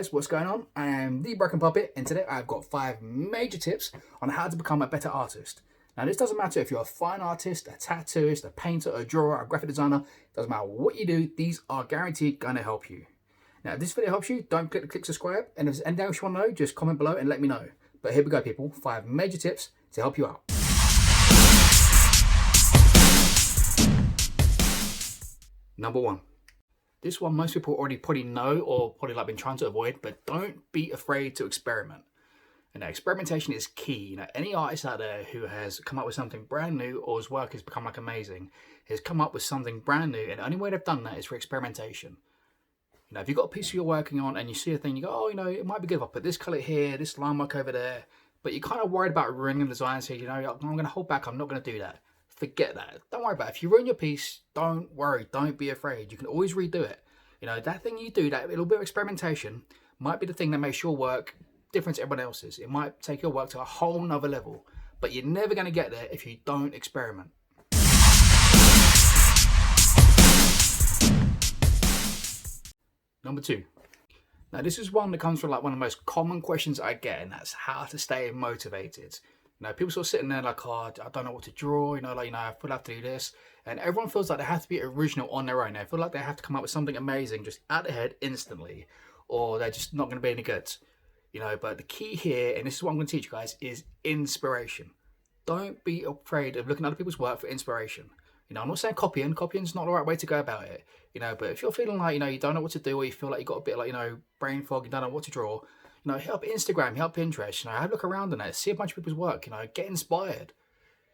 guys, what's going on? I am the Broken Puppet, and today I've got 5 major tips on how to become a better artist. Now, this doesn't matter if you're a fine artist, a tattooist, a painter, a drawer, a graphic designer. It doesn't matter what you do, these are guaranteed going to help you. Now, if this video helps you, don't forget to click subscribe, and if there's anything else you want to know, just comment below and let me know. But here we go, people. 5 major tips to help you out. Number 1. This one most people already probably know or probably been trying to avoid, but don't be afraid to experiment. Experimentation is key. Any artist out there who has come up with something brand new or his work has become amazing has come up with something brand new, and the only way they've done that is for experimentation. If you've got a piece you're working on and you see a thing, you go, oh, it might be good if I put this color here, this line work over there, but you're kind of worried about ruining the design, so I'm going to hold back, I'm not going to do that. Forget that. Don't worry about it. If you ruin your piece, don't worry. Don't be afraid. You can always redo it. That thing you do, that little bit of experimentation, might be the thing that makes your work different to everyone else's. It might take your work to a whole nother level, but you're never going to get there if you don't experiment. Number 2. Now, this is one that comes from one of the most common questions I get, and that's how to stay motivated. People sort of sitting there like, oh, I don't know what to draw, I feel I have to do this. And everyone feels like they have to be original on their own. They feel like they have to come up with something amazing just out of their head instantly, or they're just not going to be any good. But the key here, and this is what I'm going to teach you guys, is inspiration. Don't be afraid of looking at other people's work for inspiration. I'm not saying copying. Copying's not the right way to go about it. But if you're feeling like, you don't know what to do, or you feel like you've got a bit like, brain fog, you don't know what to draw, hit up Instagram, hit up Pinterest, have a look around on it, see a bunch of people's work, get inspired.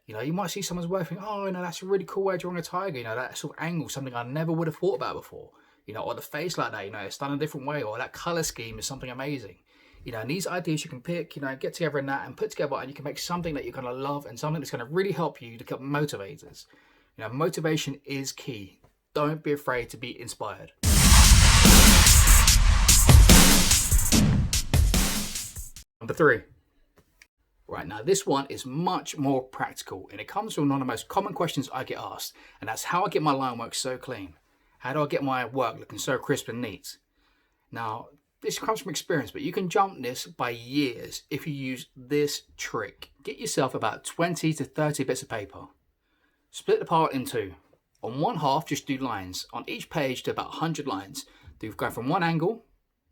You might see someone's work and think, oh, that's a really cool way of drawing a tiger, that sort of angle, something I never would have thought about before, or the face like that, it's done a different way, or that color scheme is something amazing. And these ideas you can pick, get together in that and put together, and you can make something that you're going to love and something that's going to really help you to get motivators. Motivation is key. Don't be afraid to be inspired. Number 3. Right, now this one is much more practical, and it comes from one of the most common questions I get asked, and that's how I get my line work so clean. How do I get my work looking so crisp and neat? Now, this comes from experience, but you can jump this by years if you use this trick. Get yourself about 20 to 30 bits of paper. Split the part in 2. On one half, just do lines. On each page, do about 100 lines. Go from one angle,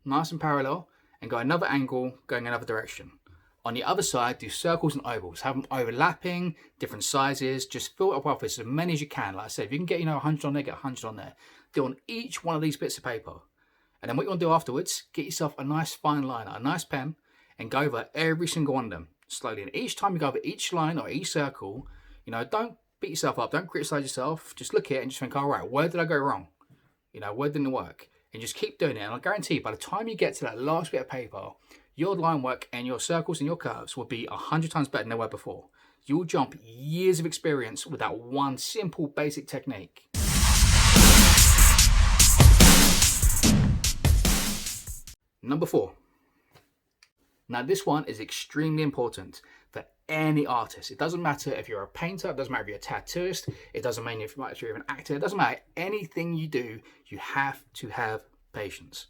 nice and parallel, and go another angle, going another direction. On the other side, do circles and ovals. Have them overlapping, different sizes. Just fill it up with as many as you can. Like I said, if you can get 100 on there, get 100 on there. Do on each one of these bits of paper. And then what you want to do afterwards, get yourself a nice fine liner, a nice pen, and go over every single one of them slowly. And each time you go over each line or each circle, don't beat yourself up, don't criticize yourself. Just look at it and just think, all right, where did I go wrong? Where didn't it work? And just keep doing it. And I guarantee you, by the time you get to that last bit of paper, your line work and your circles and your curves will be 100 times better than they were before. You'll jump years of experience with that one simple basic technique. Number 4. Now this one is extremely important for any artist. It doesn't matter if you're a painter, it doesn't matter if you're a tattooist, it doesn't matter if you're an actor, it doesn't matter. Anything you do, you have to have patience.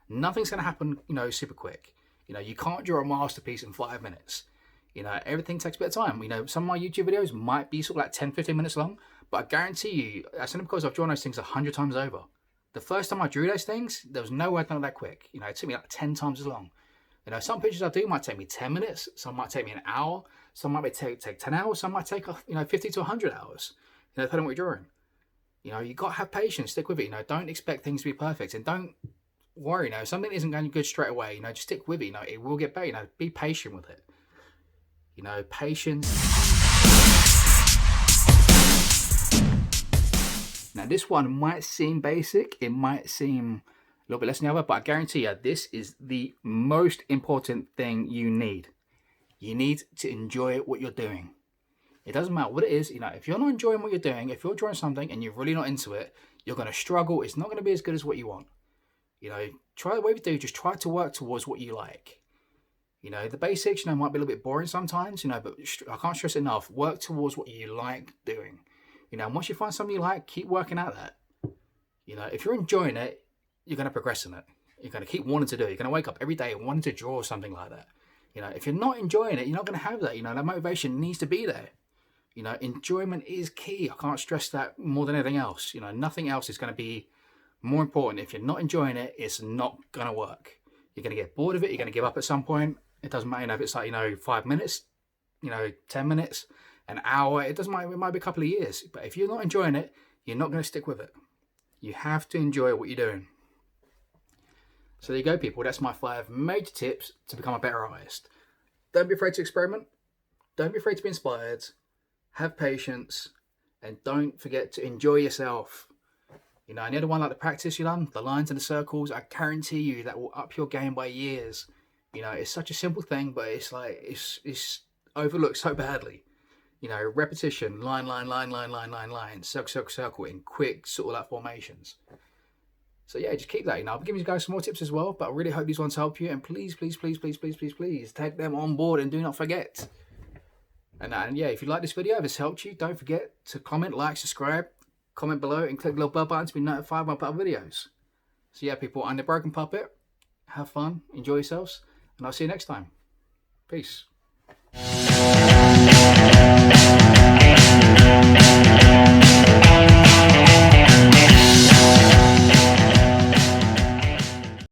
Nothing's going to happen, super quick. You can't draw a masterpiece in 5 minutes. Everything takes a bit of time. Some of my YouTube videos might be sort of like 10, 15 minutes long, but I guarantee you, that's only because I've drawn those things 100 times over. The first time I drew those things, there was no way I'd done it that quick. It took me like 10 times as long. Some pictures I do might take me 10 minutes, some might take me an hour, some might take 10 hours, some might take 50 to 100 hours, depending on what you're drawing. You got to have patience, stick with it. Don't expect things to be perfect, and don't worry. If something isn't going good straight away, just stick with it. It will get better. Be patient with it. Patience. Now this one might seem basic, it might seem a little bit less than the other, but I guarantee you this is the most important thing you need. You need to enjoy what you're doing. It doesn't matter what it is, if you're not enjoying what you're doing, if you're drawing something and you're really not into it, you're going to struggle. It's not going to be as good as what you want. Try the way we do, just try to work towards what you like. The basics, might be a little bit boring sometimes, but I can't stress it enough. Work towards what you like doing. And once you find something you like, keep working at that. If you're enjoying it, you're going to progress in it. You're going to keep wanting to do it. You're going to wake up every day wanting to draw something like that. You know, if you're not enjoying it, you're not going to have that. You know, that motivation needs to be there. You know, enjoyment is key. I can't stress that more than anything else. You know, nothing else is going to be more important. If you're not enjoying it, it's not going to work. You're going to get bored of it. You're going to give up at some point. It doesn't matter if it's like, you know, 5 minutes, you know, 10 minutes, an hour. It doesn't matter. It might be a couple of years. But if you're not enjoying it, you're not going to stick with it. You have to enjoy what you're doing. So there you go, people. That's my 5 major tips to become a better artist. Don't be afraid to experiment. Don't be afraid to be inspired. Have patience. And don't forget to enjoy yourself. You know, any other one like the practice you done, the lines and the circles, I guarantee you that will up your game by years. You know, it's such a simple thing, but it's like, it's overlooked so badly. You know, repetition, line, circle in quick sort of like formations. So yeah, just keep that. You know, I'll be giving you guys some more tips as well, but I really hope these ones help you. And please take them on board and do not forget. And yeah, if you like this video, if it's helped you, don't forget to comment, like, subscribe, comment below, and click the little bell button to be notified when I put up videos. So yeah, people, I'm the Broken Puppet. Have fun, enjoy yourselves, and I'll see you next time. Peace.